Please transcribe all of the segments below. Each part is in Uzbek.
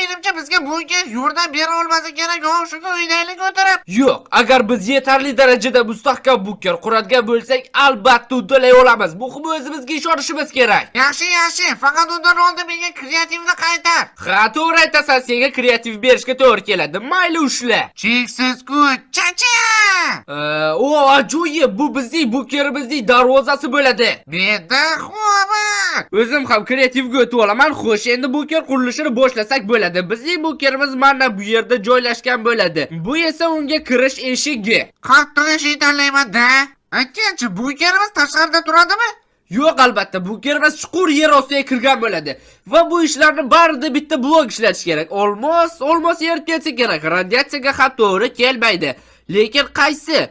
menimcha bizga bunga yordam bera olmasa kerak, shunga uydaylik o'tirib. Yo'q, agar biz yetarli darajada mustahkam bunker quradigan bo'lsak, albatta uddalay olamiz. Muhimi o'zimizga ishonishimiz kerak. Yaxshi, faqat undan oldin menga kreativni qaytar. Ha, to'g'ri aytasan, senga kreativ berishga to'g'ri keladi. Mayli ushla. Cheksiz kuch, chacha! O, ajoyib, bu bizning bunkerimizning darvozasi bo'ladi. Menda xo'p. O'zim ham kreativga o'tib olaman. Xo'sh, endi bunker qurilishini boshlasak bo'ladi. Bizning bunkerimiz mana bu yerda joylashgan bo'ladi. Bu esa unga kirish eshigi. Qattiq eshik tanlayman-da. Aytgancha, bunkerimiz tashqarida turadimi? Yo'q, albatta, bunkerimiz chuqur yer ostiga kirgan bo'ladi. Va bu ishlarni barida bitta blok ishlatish kerak. Olmos yerib ketsa kerak. Radiatsiyaga ham to'g'ri kelmaydi. Lekin qaysi?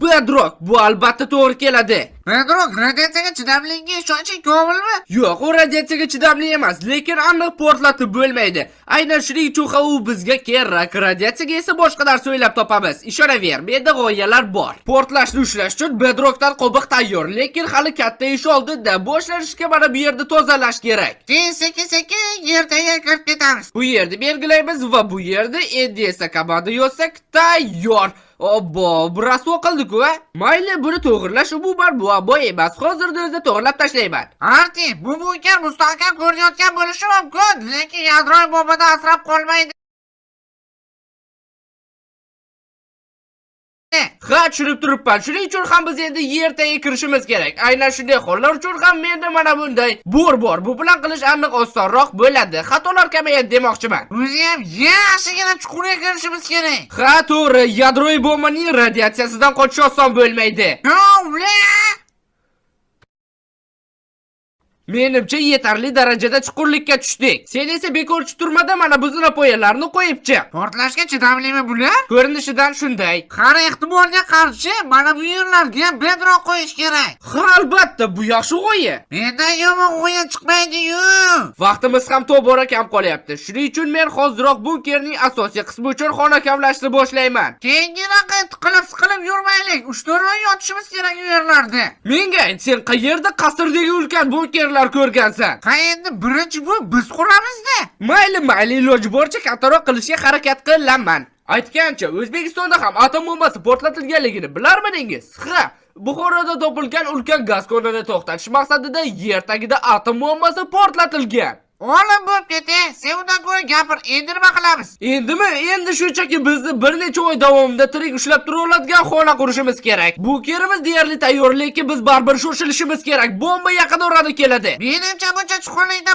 Bedrock. Bu albatta to'g'ri keladi. Bedrock radiatsiyaga chidamliga ishonching komilmi? Yo'q, u radiatsiyaga chidamli emas, lekin aniq portlatib bo'lmaydi. Aynan shuning uchun ham u bizga kerak. Radiatsiyaga esa boshqa narsa o'ylab topamiz. Ishonaver, menda g'oyalar bor. Portlashni ushlash uchun bedrockdan qobiq tayyor, lekin hali katta ish oldinda. Boshlanishga mana bu yerni tozalash kerak. Keyin sekin yertaga kirib ketamiz. Bu yerni belgilaymiz va bu yerda endi esa komanda yozsak tayyor. Obbo, rasvo qildik-ku, a? Mayli, buni to'g'irlash umuman muammo emas. Hozirda o'zida to'g'irlab tashlayman. Arti, bu bunker mustahkam ko'rinayotgan bo'lishi mumkin, lekin yadroviy bombadan asrab qolmaydi. Ha, tushunib turibman. Shuning uchun ham biz endi yer tagiga kirishimiz kerak. Aynan shunday hollar uchun ham menda mana bunday bor. Bu bilan qilish aniq osonroq bo'ladi. Xatolar kamayadi demoqchiman. O'zi ham yaxshigina chuqurga kirishimiz kerak. Ha, to'g'ri, yadroviy bombaning radiatsiyasidan qochish oson bo'lmaydi. Menimcha yetarli darajada chuqurlikka tushdik. Sen esa bekorchi turmada mana bu zinapoyalarni qo'yib chiq. Portlashga chidamlimi bular? Ko'rinishidan shunday. Har ehtimolga qarshi mana bu yerlarga bedrock qo'yish kerak. Ha, albatta, bu yaxshi g'oya. Mendan yomon g'oya chiqmaydi-yu. Vaqtimiz ham tobora kam qolyapti. Shuning uchun men hoziroq bunkerning asosiy qismi uchun xona kamlashni boshlayman. Keyinroq siqilib yurmaylik. 3-4 oy yotishimiz kerak u yerlarda. Menga ayt, sen qayerda qasrdagi ulkan bunkerlar ko'rgansan? Endi birinchi bu biz quramizda. Mayli, iloji boricha kattaroq qilishga harakat qilaman. Aytgancha, O'zbekistonda ham atom bombasi portlatilganligini bilarmidingiz? Ha, Buxoroda topilgan ulkan gaz konini to'xtatish maqsadida yer tagida atom bombasi portlatilgan. Olim bo'lib ketay, sen undan ko'ra gapir, endi nima qilamiz? Endimi? Endi shunchaki bizni bir necha oy davomida tirik ushlab tura oladigan xona qurishimiz kerak. Bunkerimiz deyarli tayyor, lekin biz baribir shoshilishimiz kerak. Bomba yaqin orada keladi. Menimcha buncha chuqurlikda